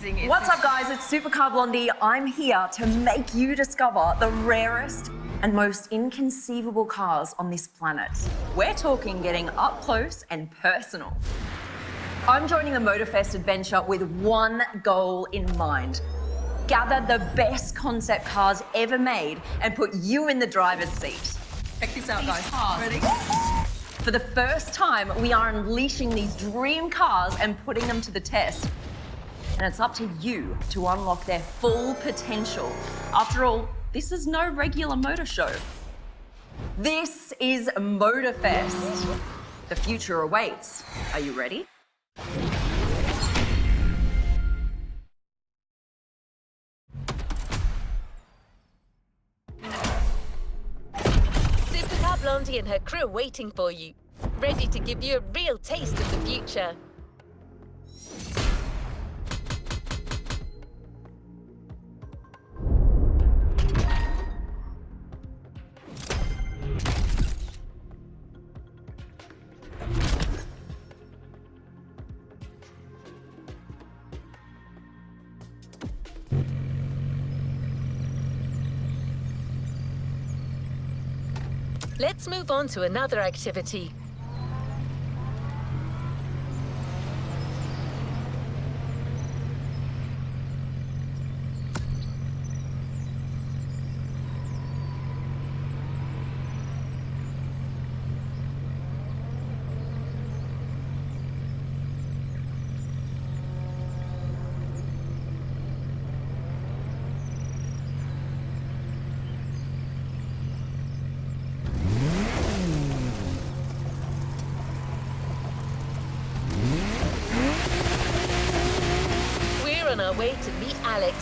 amazing. What's up, guys? It's Supercar Blondie. I'm here to make you discover the rarest and most inconceivable cars on this planet. We're talking getting up close and personal. I'm joining the Motorfest adventure with one goal in mind. Gather the best concept cars ever made and put you in the driver's seat. Check this out, guys. Ready? For the first time, we are unleashing these dream cars and putting them to the test. And it's up to you to unlock their full potential. After all, this is no regular motor show. This is Motorfest. The future awaits. Are you ready? Supercar Blondie and her crew are waiting for you, ready to give you a real taste of the future. Let's move on to another activity. On our way to meet Alex.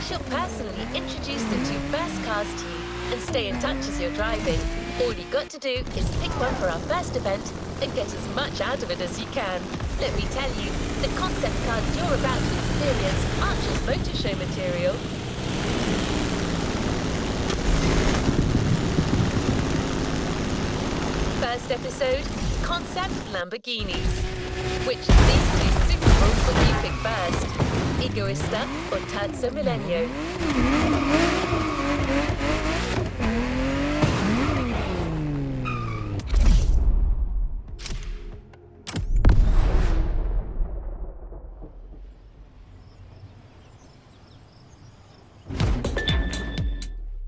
She'll personally introduce the two first cars to you and stay in touch as you're driving. All you got to do is pick one for our first event and get as much out of it as you can. Let me tell you, the concept cars you're about to experience aren't just motor show material. First episode, Concept Lamborghinis. Which of these two supercars will you pick first? Egoista or Terzo Millennio?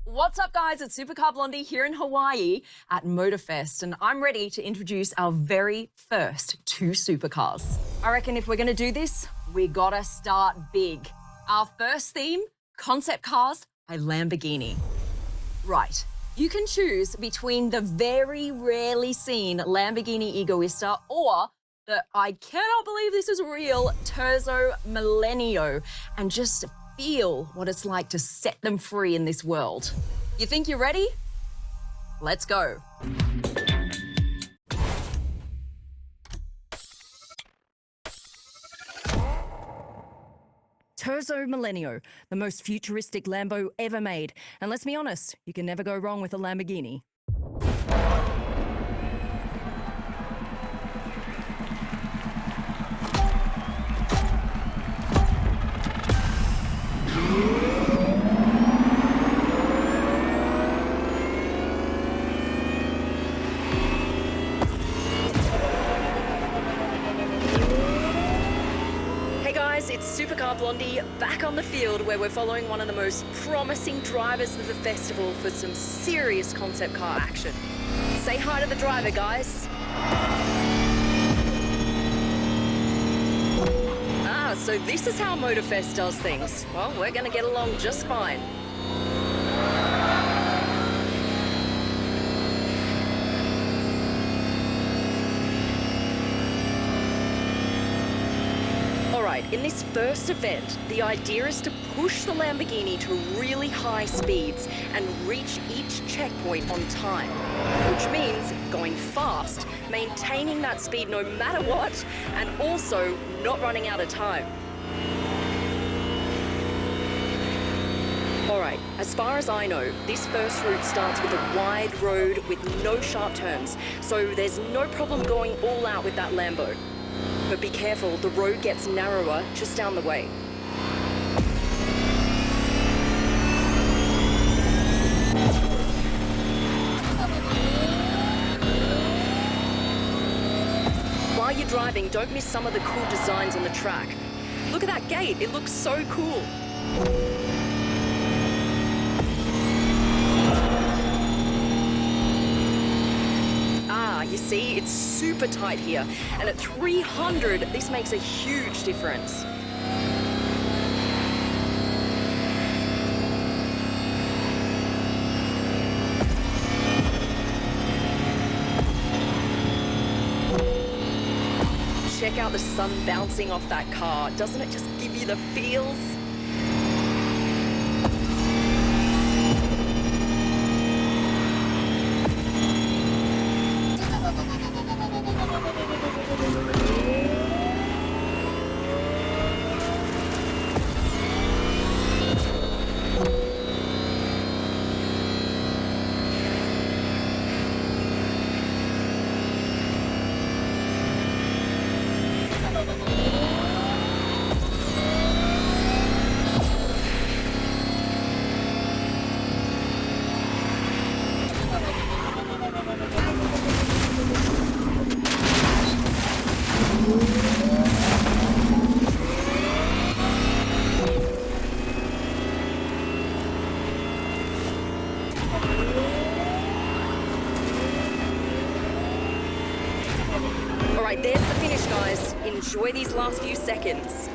What's up, guys? It's Supercar Blondie here in Hawaii at Motorfest, and I'm ready to introduce our very first two supercars. I reckon if we're going to do this, we gotta start big. Our first theme, concept cars by Lamborghini. Right, you can choose between the very rarely seen Lamborghini Egoista or the I cannot believe this is real Terzo Millennio, and just feel what it's like to set them free in this world. You think you're ready? Let's go. Terzo Millennio, the most futuristic Lambo ever made. And let's be honest, you can never go wrong with a Lamborghini. It's Supercar Blondie back on the field where we're following one of the most promising drivers of the festival for some serious concept car action. Say hi to the driver, guys. So this is how Motorfest does things. Well, we're gonna get along just fine. In this first event, the idea is to push the Lamborghini to really high speeds and reach each checkpoint on time, which means going fast, maintaining that speed no matter what, and also not running out of time. All right, as far as I know, this first route starts with a wide road with no sharp turns, so there's no problem going all out with that Lambo. But be careful, the road gets narrower just down the way. while you're driving, don't miss some of the cool designs on the track. Look at that gate, it looks so cool. You see, it's super tight here, and at 300, this makes a huge difference. Check out the sun bouncing off that car. Doesn't it just give you the feels? All right, there's the finish, guys. Enjoy these last few seconds.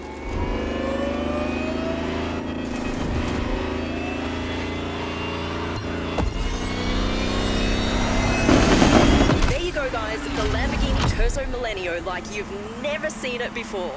There you go, guys. The Lamborghini Terzo Millennio like you've never seen it before.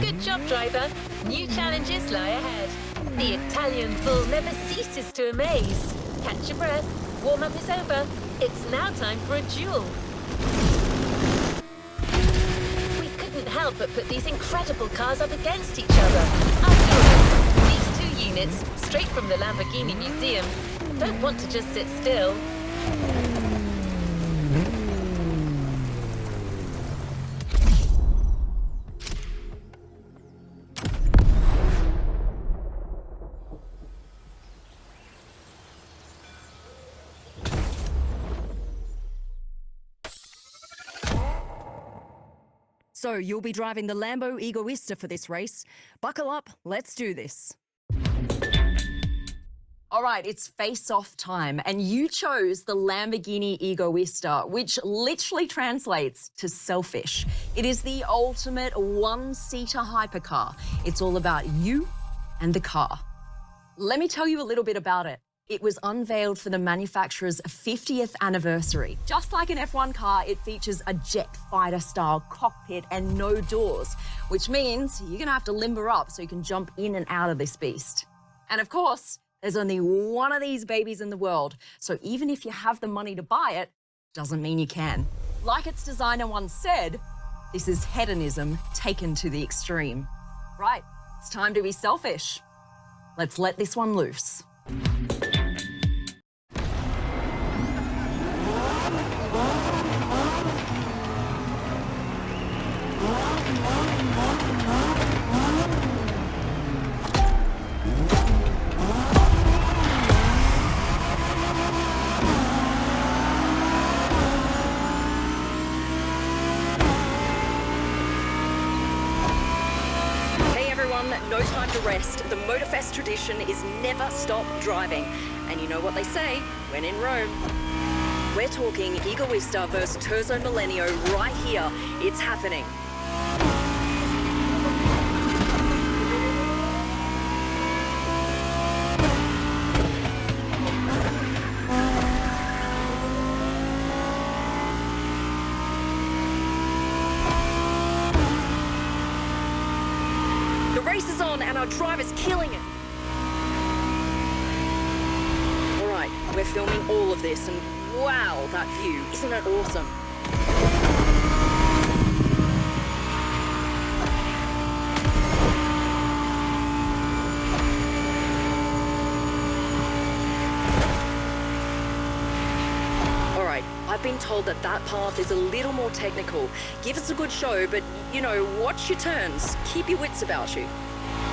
Good job, driver. New challenges lie ahead. The Italian bull never ceases to amaze. Catch your breath. Warm-up is over. It's now time for a duel. We couldn't help but put these incredible cars up against each other. After all, these two units, straight from the Lamborghini Museum, don't want to just sit still. So you'll be driving the Lambo Egoista for this race. Buckle up, let's do this. All right, it's face-off time, and you chose the Lamborghini Egoista, which literally translates to selfish. It is the ultimate one-seater hypercar. It's all about you and the car. Let me tell you a little bit about it. It was unveiled for the manufacturer's 50th anniversary. Just like an F1 car, it features a jet fighter-style cockpit and no doors, which means you're gonna have to limber up so you can jump in and out of this beast. And of course, there's only one of these babies in the world, so even if you have the money to buy it, doesn't mean you can. Like its designer once said, this is hedonism taken to the extreme. Right, it's time to be selfish. Let's let this one loose. No time to rest. The Motorfest tradition is never stop driving. And you know what they say, when in Rome. We're talking Egoista versus Terzo Millennio right here. It's happening. Race is on and our driver's killing it. All right, we're filming all of this and wow, that view, isn't it awesome? been told that that path is a little more technical. Give us a good show, but, you know, watch your turns. Keep your wits about you.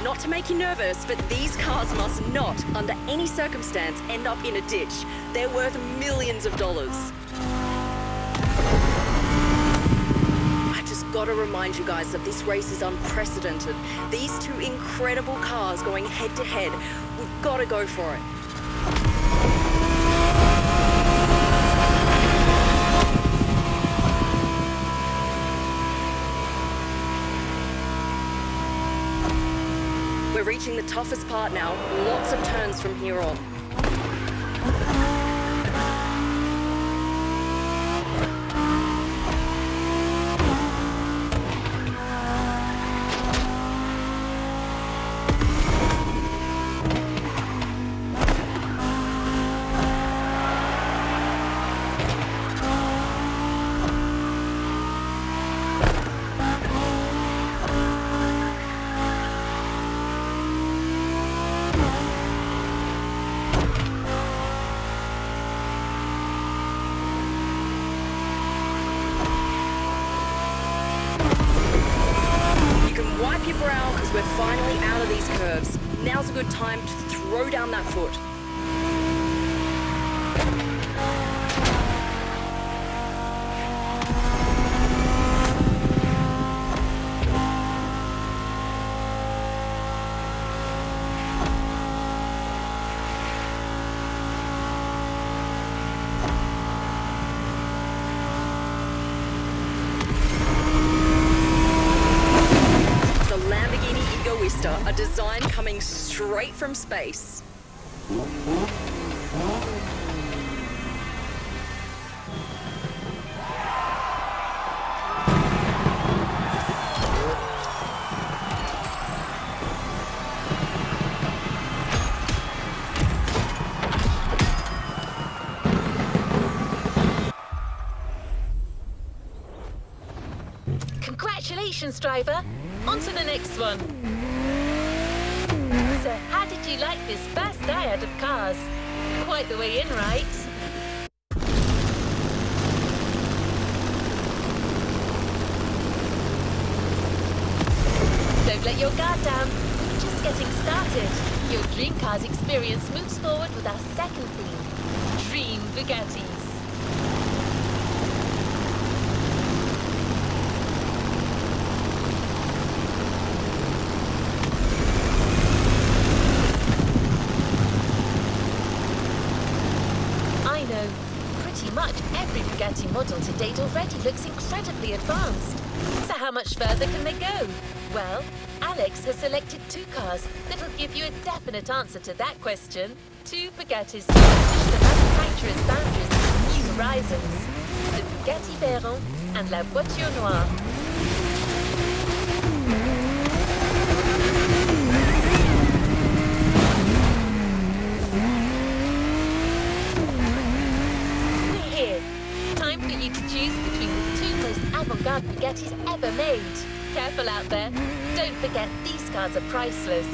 Not to make you nervous, but these cars must not, under any circumstance, end up in a ditch. They're worth millions of dollars. I just gotta remind you guys that this race is unprecedented. These two incredible cars going head to head. We've gotta go for it. We're reaching the toughest part now. Lots of turns from here on. Wipe your brow, because we're finally out of these curves. Now's a good time to throw down that foot. A design coming straight from space. Congratulations, driver. On to the next one. So how did you like this first dyad of cars? Quite the way in, right? Don't let your guard down. We're just getting started. Your Dream Cars experience moves forward with our second theme, Dream Bugattis. Much every Bugatti model to date already looks incredibly advanced. So how much further can they go? Well, Alex has selected two cars that'll give you a definite answer to that question. Two Bugattis that push the manufacturer's boundaries to new horizons. The Bugatti Veyron and La Voiture Noire. Choose between the two most avant-garde Bugattis ever made. Careful out there. Don't forget, these cars are priceless.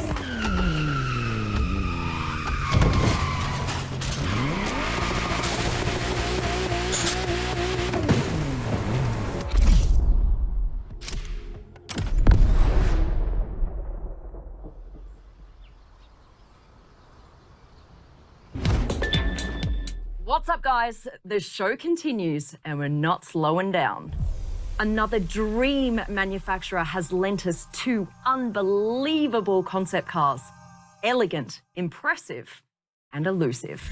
What's up, guys? The show continues and we're not slowing down. Another dream manufacturer has lent us two unbelievable concept cars. Elegant, impressive, and elusive.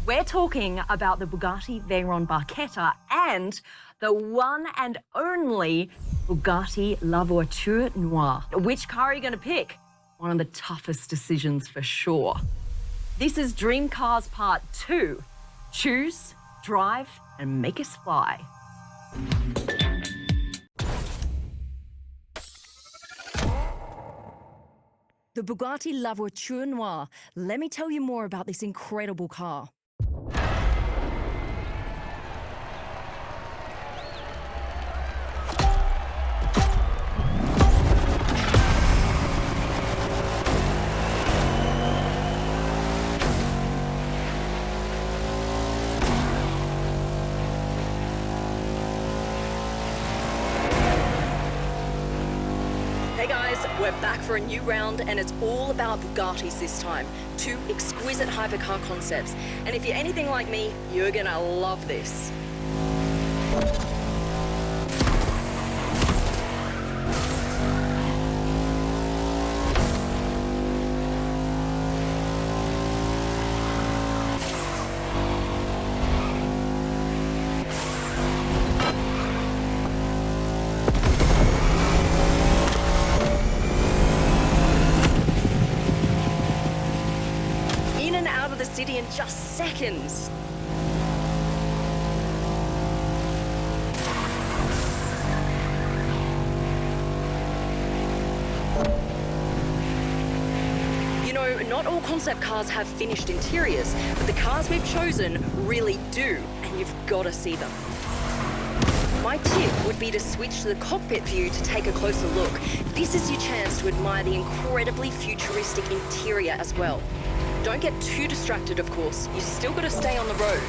We're talking about the Bugatti Veyron Barchetta and the one and only Bugatti La Voiture Noire. Which car are you going to pick? One of the toughest decisions for sure. This is Dream Cars Part 2. Choose, drive, and make us fly. The Bugatti La Voiture Noire. Let me tell you more about this incredible car. we're back for a new round, and it's all about Bugattis this time. Two exquisite hypercar concepts. And if you're anything like me, you're gonna love this. City in just seconds. You know, not all concept cars have finished interiors, but the cars we've chosen really do, and you've got to see them. My tip would be to switch to the cockpit view to take a closer look. This is your chance to admire the incredibly futuristic interior as well. Don't get too distracted, of course. You still got to stay on the road.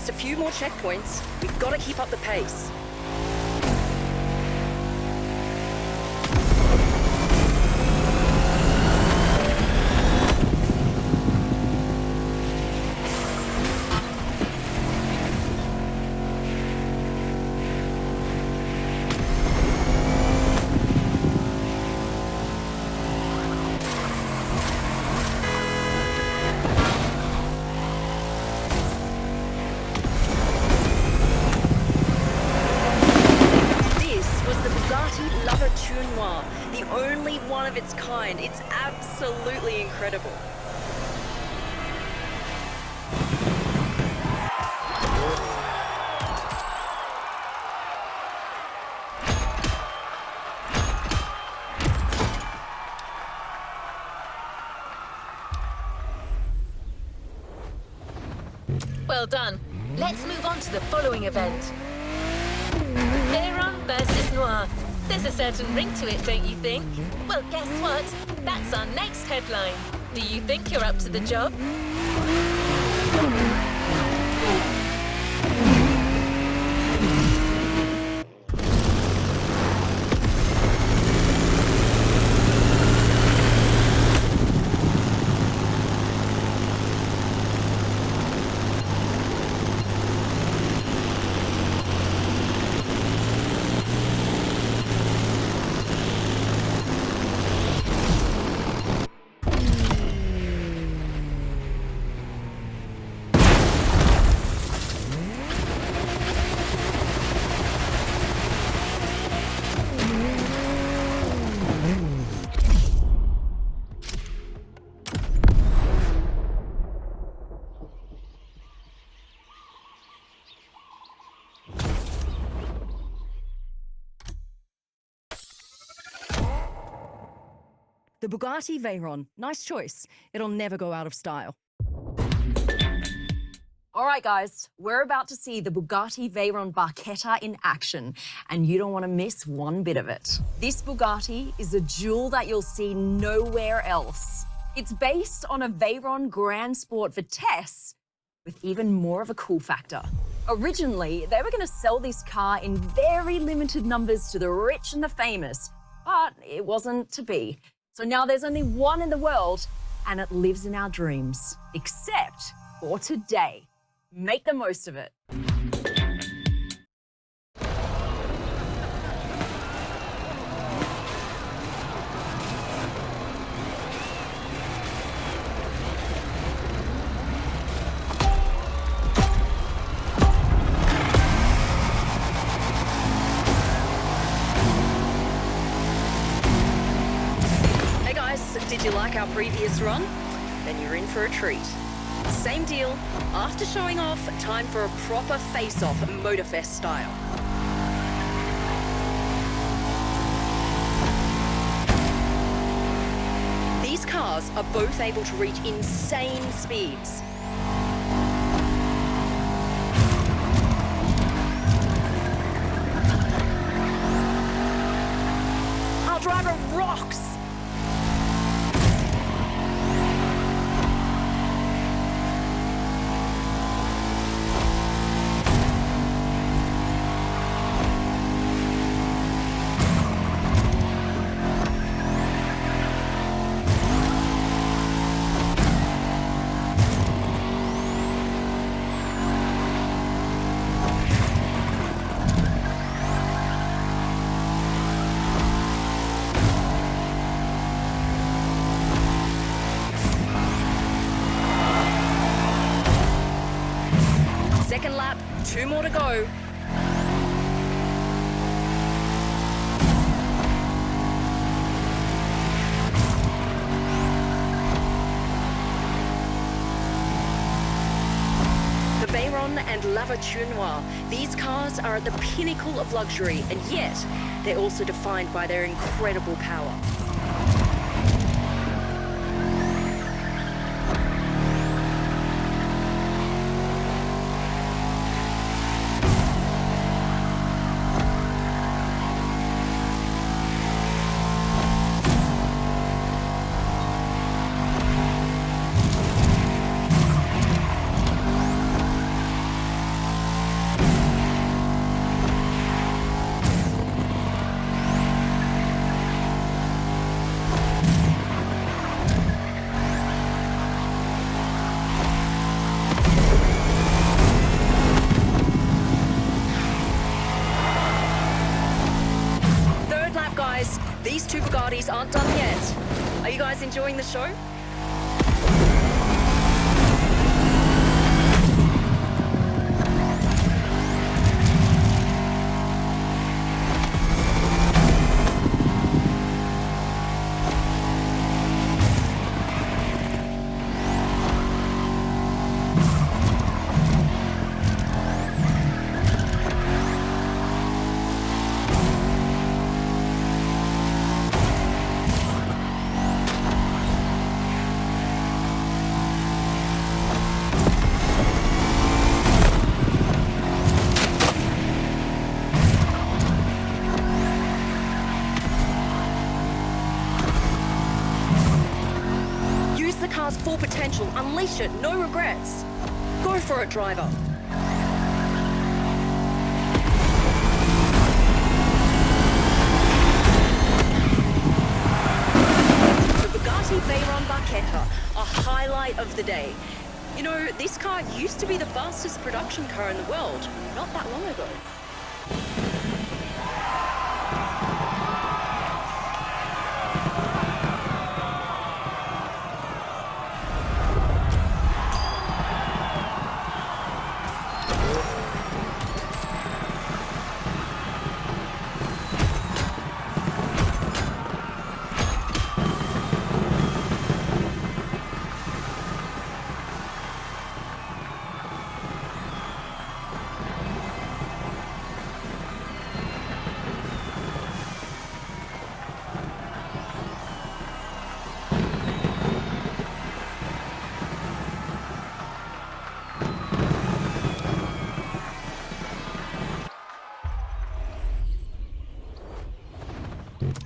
A few more checkpoints. We've got to keep up the pace. The only one of its kind. It's absolutely incredible. Well done. Let's move on to the following event. Veyron versus Noir. There's a certain ring to it, don't you think? Well, guess what? That's our next headline. Do you think you're up to the job? The Bugatti Veyron. Nice choice. It'll never go out of style. All right, guys, we're about to see the Bugatti Veyron Barchetta in action, and you don't want to miss one bit of it. This Bugatti is a jewel that you'll see nowhere else. It's based on a Veyron Grand Sport Vitesse, with even more of a cool factor. Originally, they were going to sell this car in very limited numbers to the rich and the famous, but it wasn't to be. So now there's only one in the world, and it lives in our dreams, except for today. Make the most of it. Did you like our previous run? Then you're in for a treat. Same deal. After showing off, time for a proper face-off, Motorfest style. These cars are both able to reach insane speeds. Our driver rocks! Second lap, 2 more to go. The Veyron and La Voiture Noire, these cars are at the pinnacle of luxury, and yet they're also defined by their incredible power. These two Bugattis aren't done yet. Are you guys enjoying the show? Full potential, unleash it, no regrets. Go for it, driver. The Bugatti Veyron Barchetta, a highlight of the day. You know, this car used to be the fastest production car in the world, not that long ago.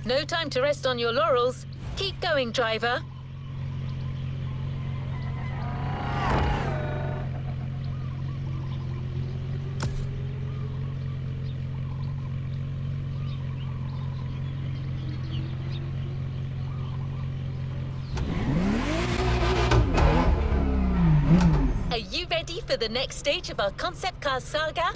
No time to rest on your laurels. Keep going, driver. for the next stage of our concept car saga?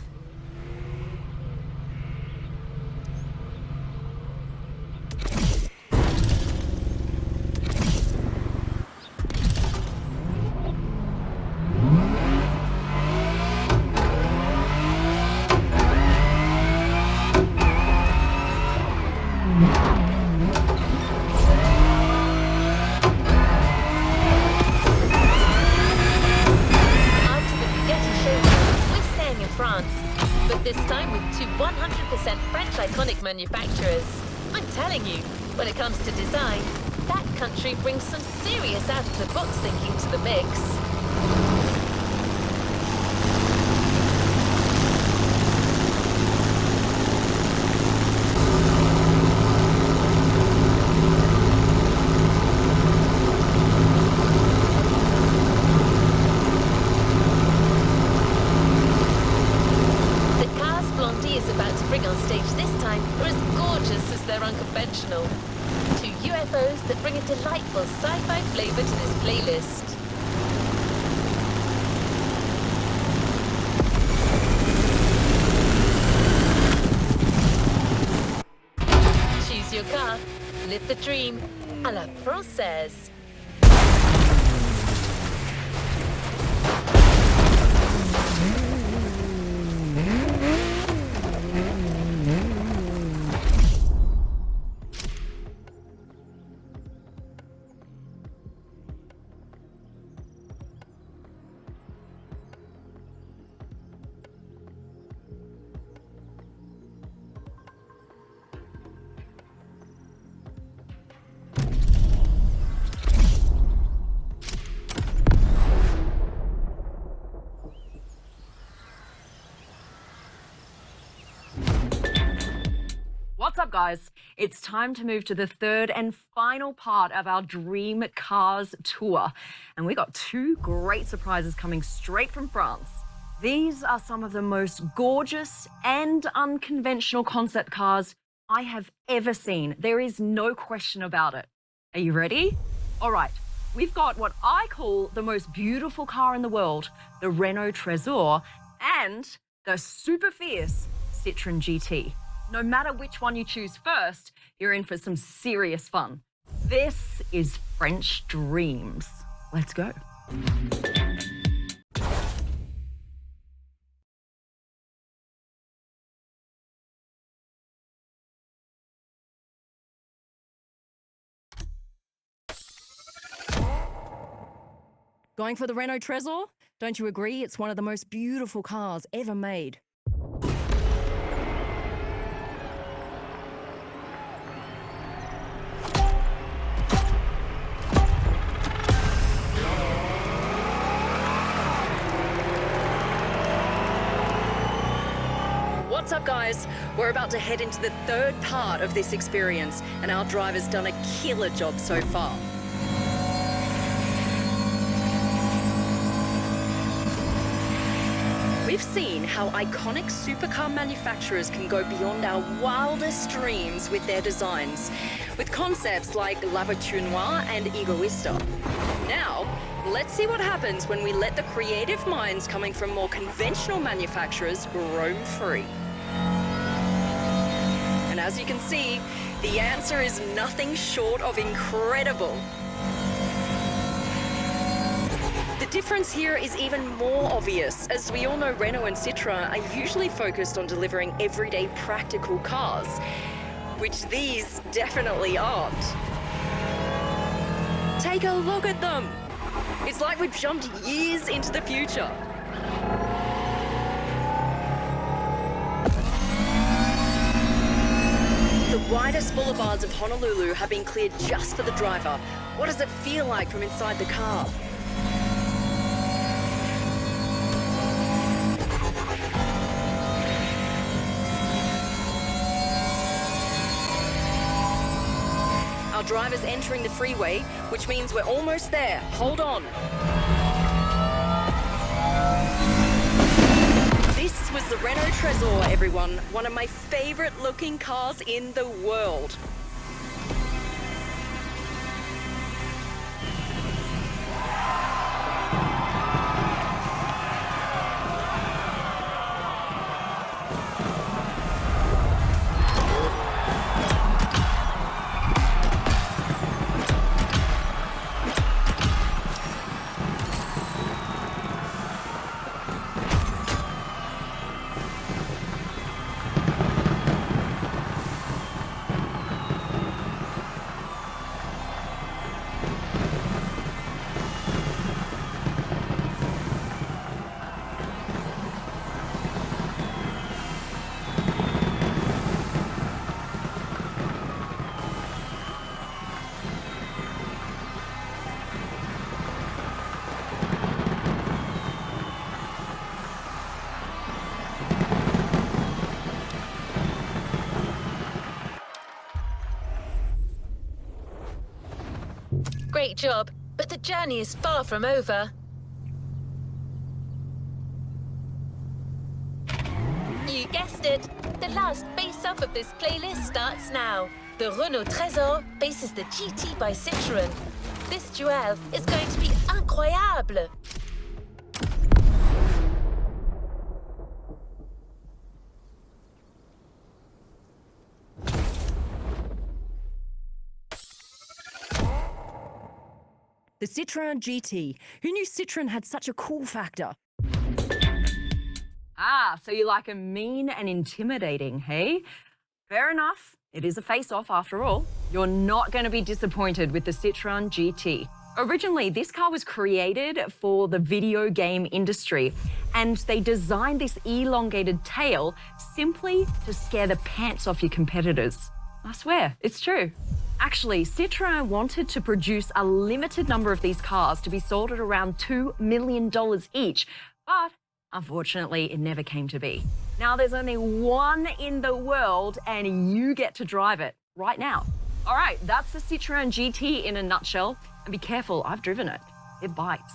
But this time with two 100% French iconic manufacturers. I'm telling you, when it comes to design, that country brings some serious out-of-the-box thinking to the mix. Unconventional. Two UFOs that bring a delightful sci-fi flavor to this playlist. Choose your car, live the dream, à la française. What's up, guys? It's time to move to the third and final part of our Dream Cars tour. And we got two great surprises coming straight from France. These are some of the most gorgeous and unconventional concept cars I have ever seen. There is no question about it. Are you ready? All right, we've got what I call the most beautiful car in the world, the Renault Trésor, and the super fierce Citroën GT. No matter which one you choose first, you're in for some serious fun. This is French Dreams. Let's go. Going for the Renault Trésor? Don't you agree? It's one of the most beautiful cars ever made. What's up, guys? We're about to head into the third part of this experience, and our driver's done a killer job so far. We've seen how iconic supercar manufacturers can go beyond our wildest dreams with their designs, with concepts like La Voiture Noire and Egoista. Now, let's see what happens when we let the creative minds coming from more conventional manufacturers roam free. And as you can see, the answer is nothing short of incredible. The difference here is even more obvious, as we all know Renault and Citroën are usually focused on delivering everyday practical cars, which these definitely aren't. Take a look at them. It's like we've jumped years into the future. The widest boulevards of Honolulu have been cleared just for the driver. What does it feel like from inside the car? Our driver's entering the freeway, which means we're almost there. Hold on. This was the Renault Trésor, everyone. One of my favorite looking cars in the world. great job, but the journey is far from over. You guessed it. The last face-off of this playlist starts now. The Renault Trésor faces the GT by Citroën. This duel is going to be incroyable. The Citroën GT. Who knew Citroën had such a cool factor? Ah, so you like 'em mean and intimidating, hey? Fair enough. It is a face-off after all. You're not going to be disappointed with the Citroën GT. Originally, this car was created for the video game industry, and they designed this elongated tail simply to scare the pants off your competitors. I swear, it's true. Actually, Citroën wanted to produce a limited number of these cars to be sold at around $2 million each, but unfortunately, it never came to be. Now there's only one in the world and you get to drive it right now. All right, that's the Citroën GT in a nutshell. And be careful, I've driven it. It bites.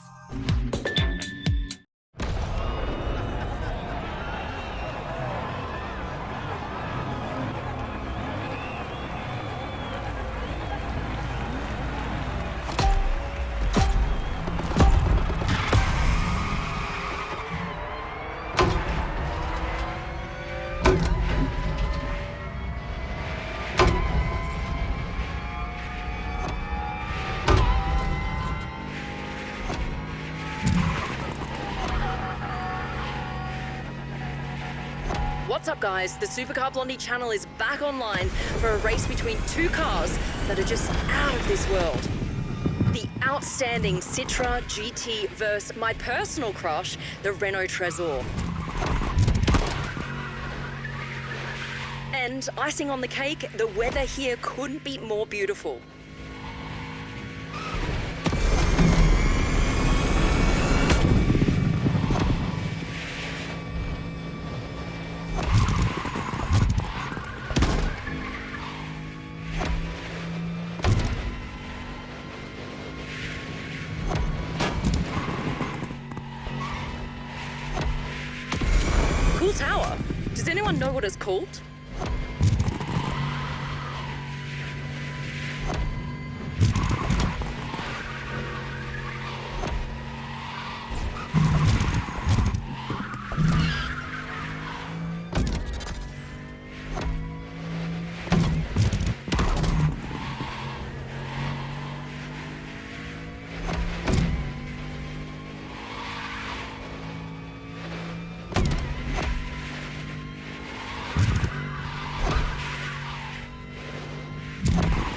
What's up, guys? The Supercar Blondie channel is back online for a race between two cars that are just out of this world. The outstanding Citroën GT versus my personal crush, the Renault Trésor. And icing on the cake, the weather here couldn't be more beautiful. Cool tower. Does anyone know what it's called?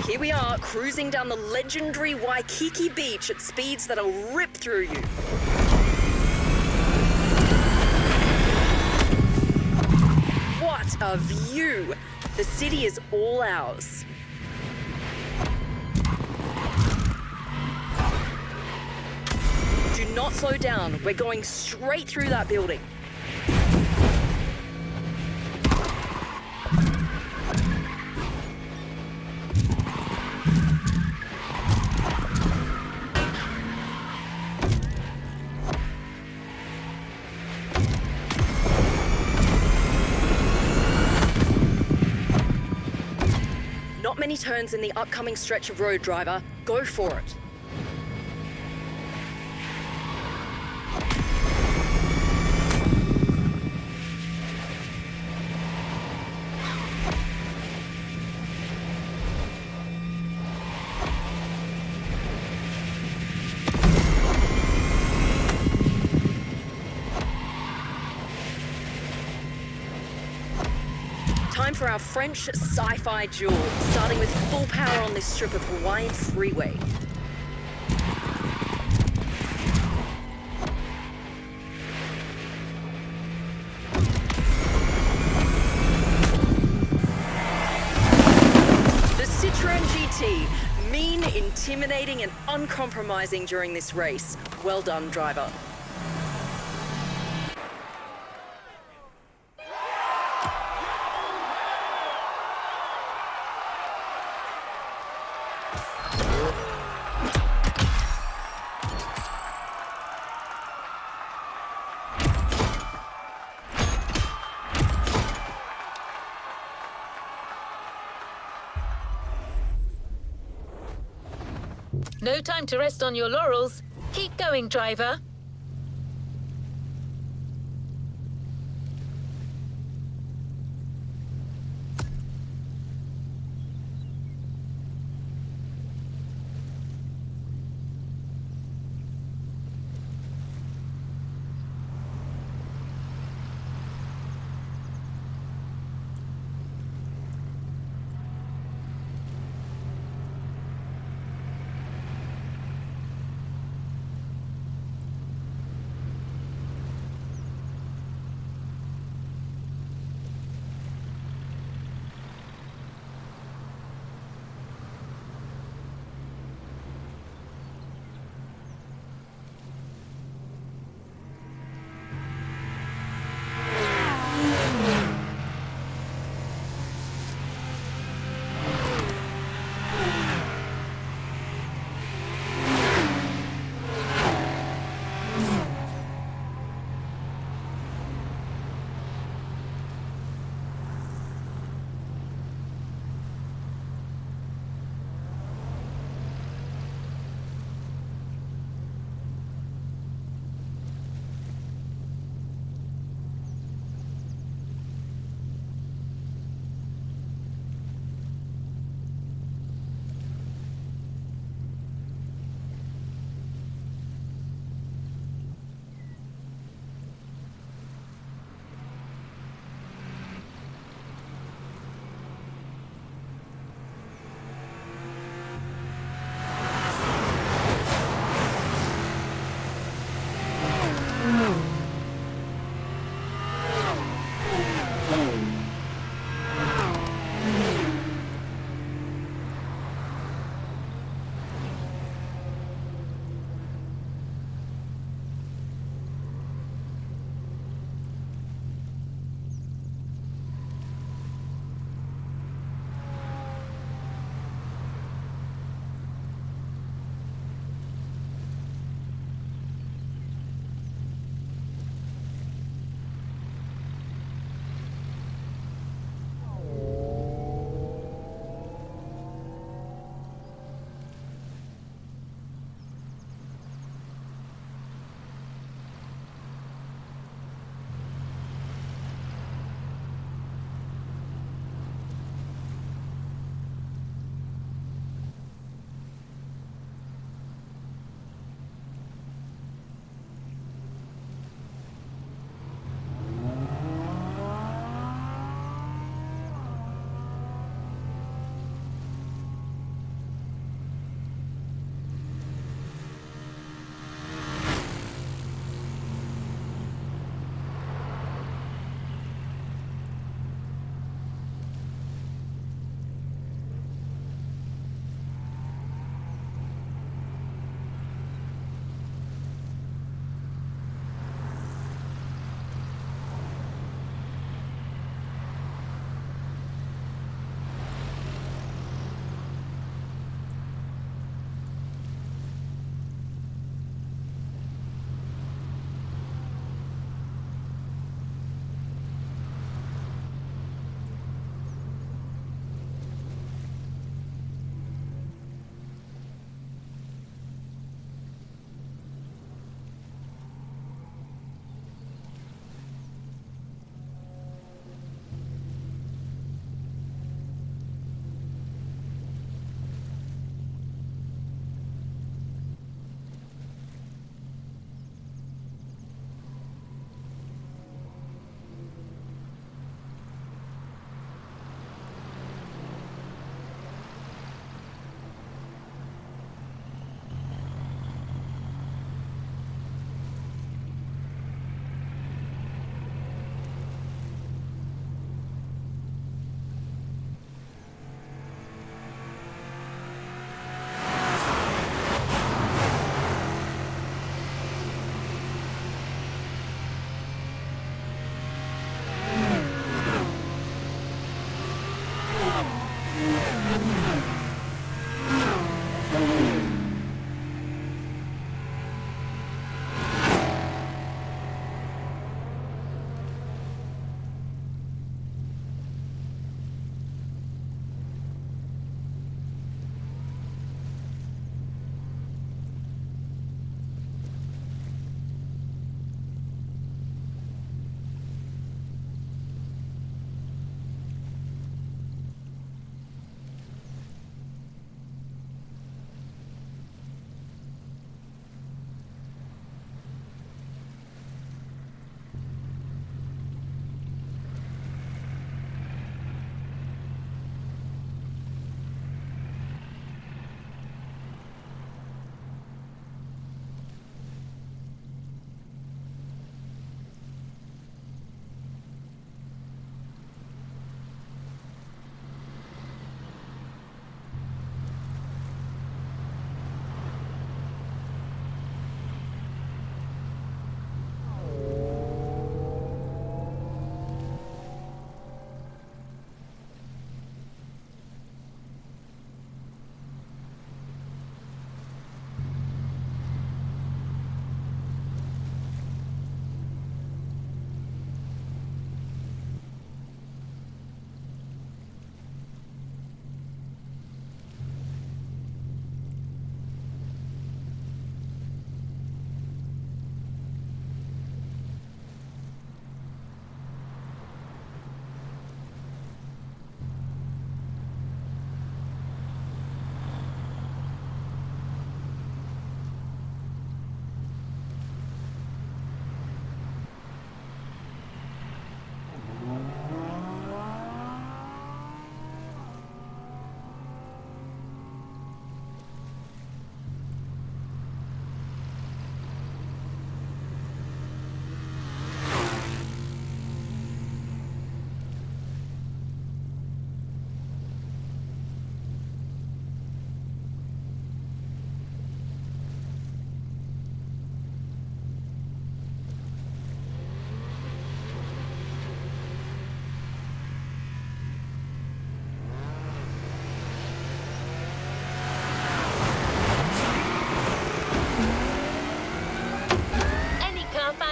Here we are, cruising down the legendary Waikiki beach at speeds that'll rip through you. What a view! The city is all ours. Do not slow down. We're going straight through that building. Not many turns in the upcoming stretch of road, driver. Go for it. Time for our French sci-fi duel, starting with full power on this strip of Hawaiian freeway. The Citroën GT, mean, intimidating and uncompromising during this race. Well done, driver. No time to rest on your laurels. Keep going, driver.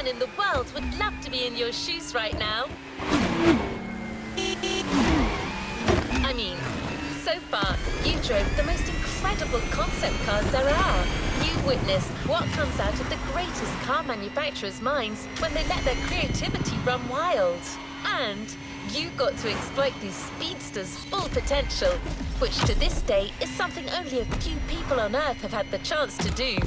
Everyone in the world would love to be in your shoes right now. I mean, so far, you drove the most incredible concept cars there are. You witnessed what comes out of the greatest car manufacturers' minds when they let their creativity run wild. And you got to exploit these speedsters' full potential, which to this day is something only a few people on Earth have had the chance to do.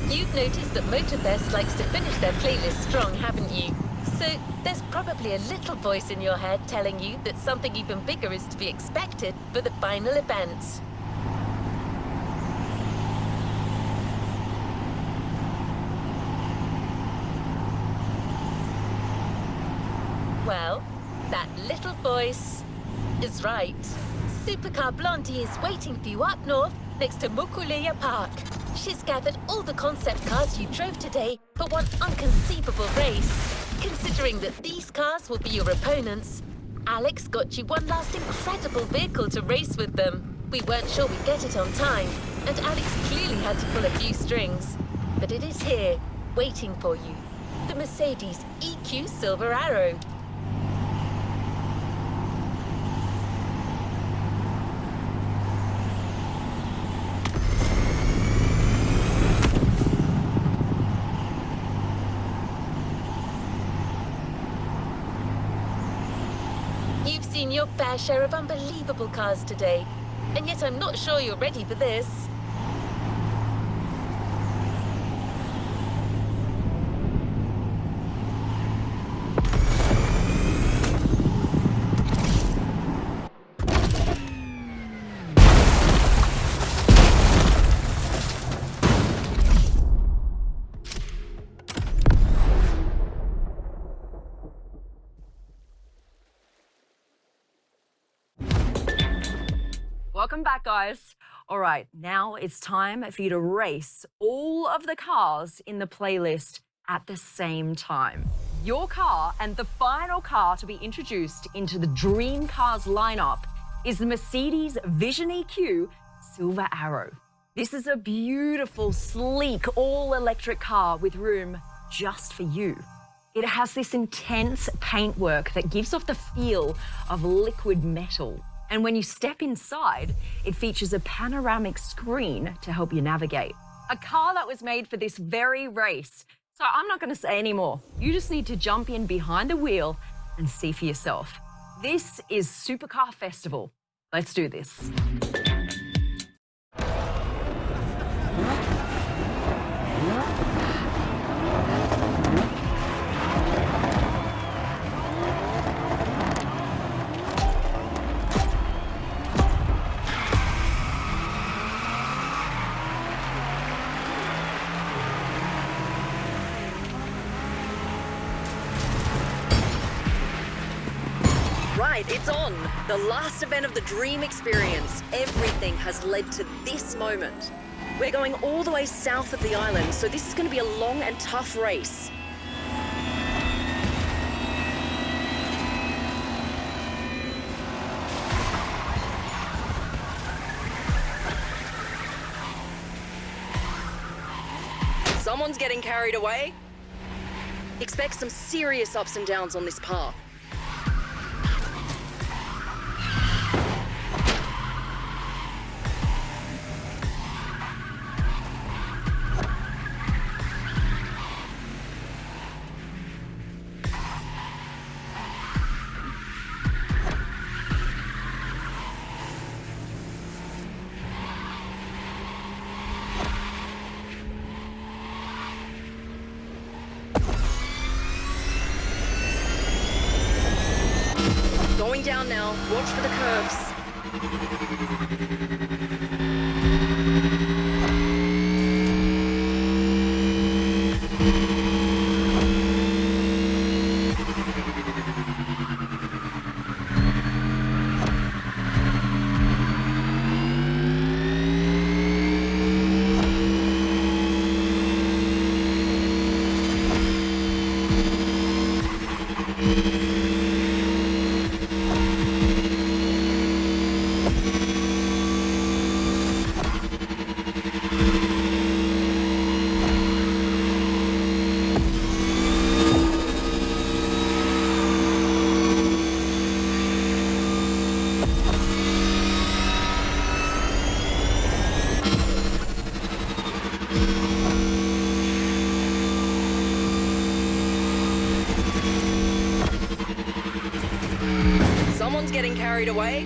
You've noticed that Motorfest likes to finish their playlist strong, haven't you? So there's probably a little voice in your head telling you that something even bigger is to be expected for the final event. Well, that little voice is right. Supercar Blondie is waiting for you up north next to Mokuleya Park. She's gathered all the concept cars you drove today for one unconceivable race. Considering that these cars will be your opponents, Alex got you one last incredible vehicle to race with them. We weren't sure we'd get it on time, and Alex clearly had to pull a few strings. But it is here, waiting for you. The Mercedes EQ Silver Arrow. You've seen your fair share of unbelievable cars today, and yet I'm not sure you're ready for this. Welcome back, guys. All right, now it's time for you to race all of the cars in the playlist at the same time. Your car and the final car to be introduced into the Dream Cars lineup is the Mercedes Vision EQ Silver Arrow. This is a beautiful, sleek, all-electric car with room just for you. It has this intense paintwork that gives off the feel of liquid metal. And when you step inside, it features a panoramic screen to help you navigate. A car that was made for this very race. So I'm not going to say any more. You just need to jump in behind the wheel and see for yourself. This is Supercar Festival. Let's do this. Right, it's on. The last event of the Dream Experience. Everything has led to this moment. We're going all the way south of the island, so this is going to be a long and tough race. Someone's getting carried away. Expect some serious ups and downs on this path. Going down now. Watch for the curves. Someone's getting carried away.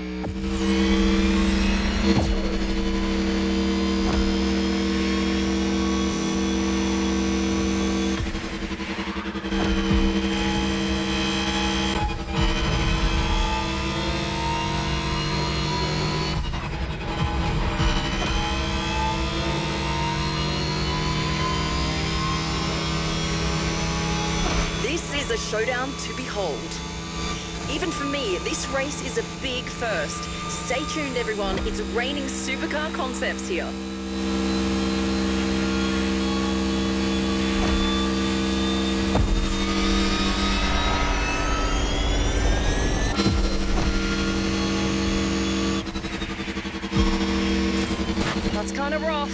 This is a showdown to behold. Even for me, this race is a big first. Stay tuned, everyone. It's raining supercar concepts here. That's kind of rough.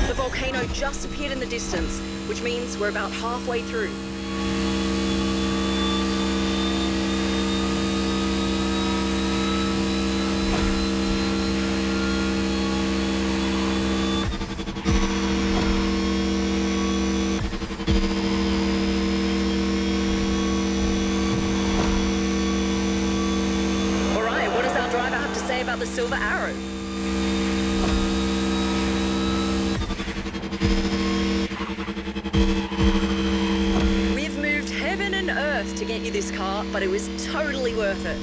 The volcano just appeared in the distance, which means we're about halfway through. All right, what does our driver have to say about the Silver Arrow? We've moved heaven and earth to get you this car, but it was totally worth it.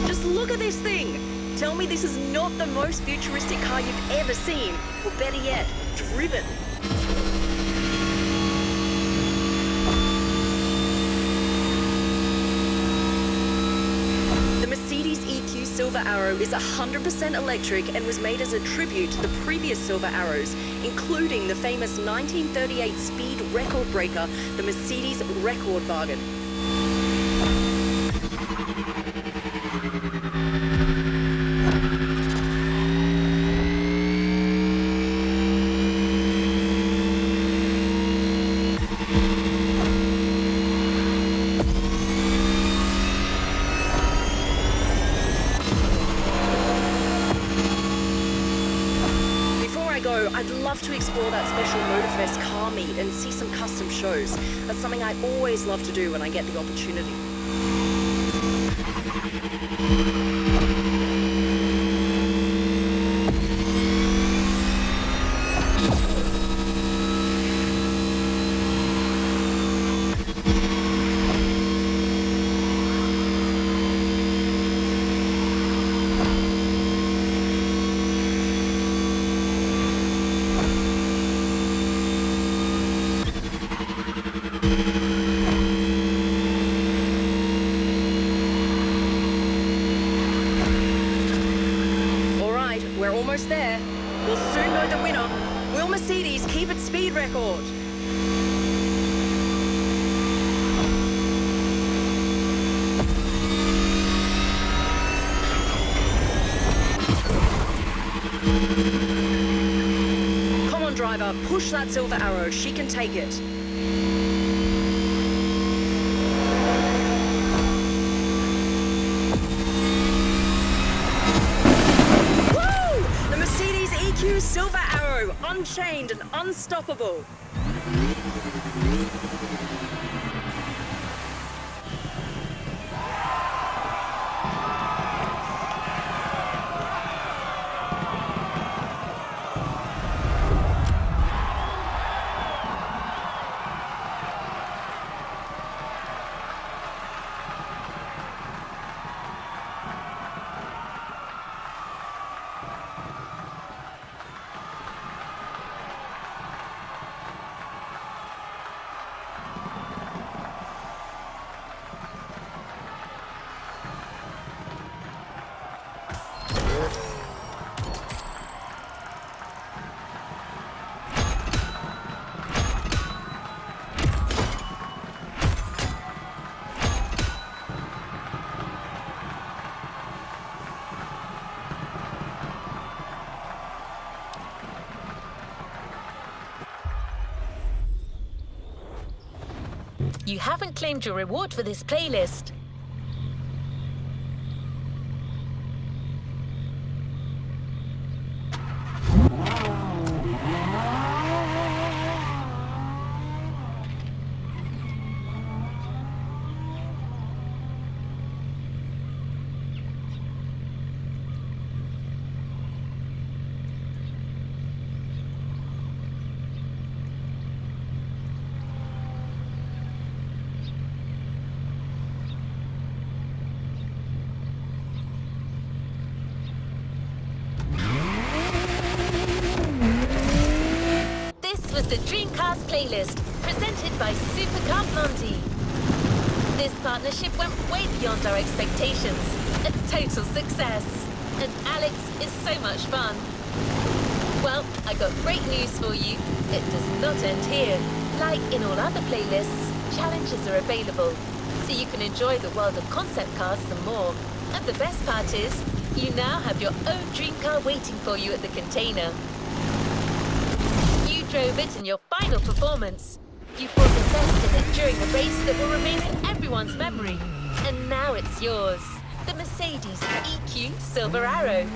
Just look at this thing. Tell me this is not the most futuristic car you've ever seen, or better yet, driven. The Mercedes EQ Silver Arrow is 100% electric and was made as a tribute to the previous Silver Arrows, including the famous 1938 speed record breaker, the Mercedes Rekordwagen. I'd love to explore that special Motorfest car meet and see some custom shows. That's something I always love to do when I get the opportunity. We're almost there. We'll soon know the winner. Will Mercedes keep its speed record? Come on, driver, push that Silver Arrow. She can take it. Silver Arrow, unchained and unstoppable. You haven't claimed your reward for this playlist. Was the Dream Cars playlist, presented by Supercar Blondie. This partnership went way beyond our expectations. A total success. And Alex is so much fun. Well, I got great news for you. It does not end here. Like in all other playlists, challenges are available, so you can enjoy the world of concept cars some more. And the best part is, you now have your own dream car waiting for you at the container. Drove it in your final performance. You brought the best in it during a race that will remain in everyone's memory. And now it's yours. The Mercedes EQ Silver Arrow.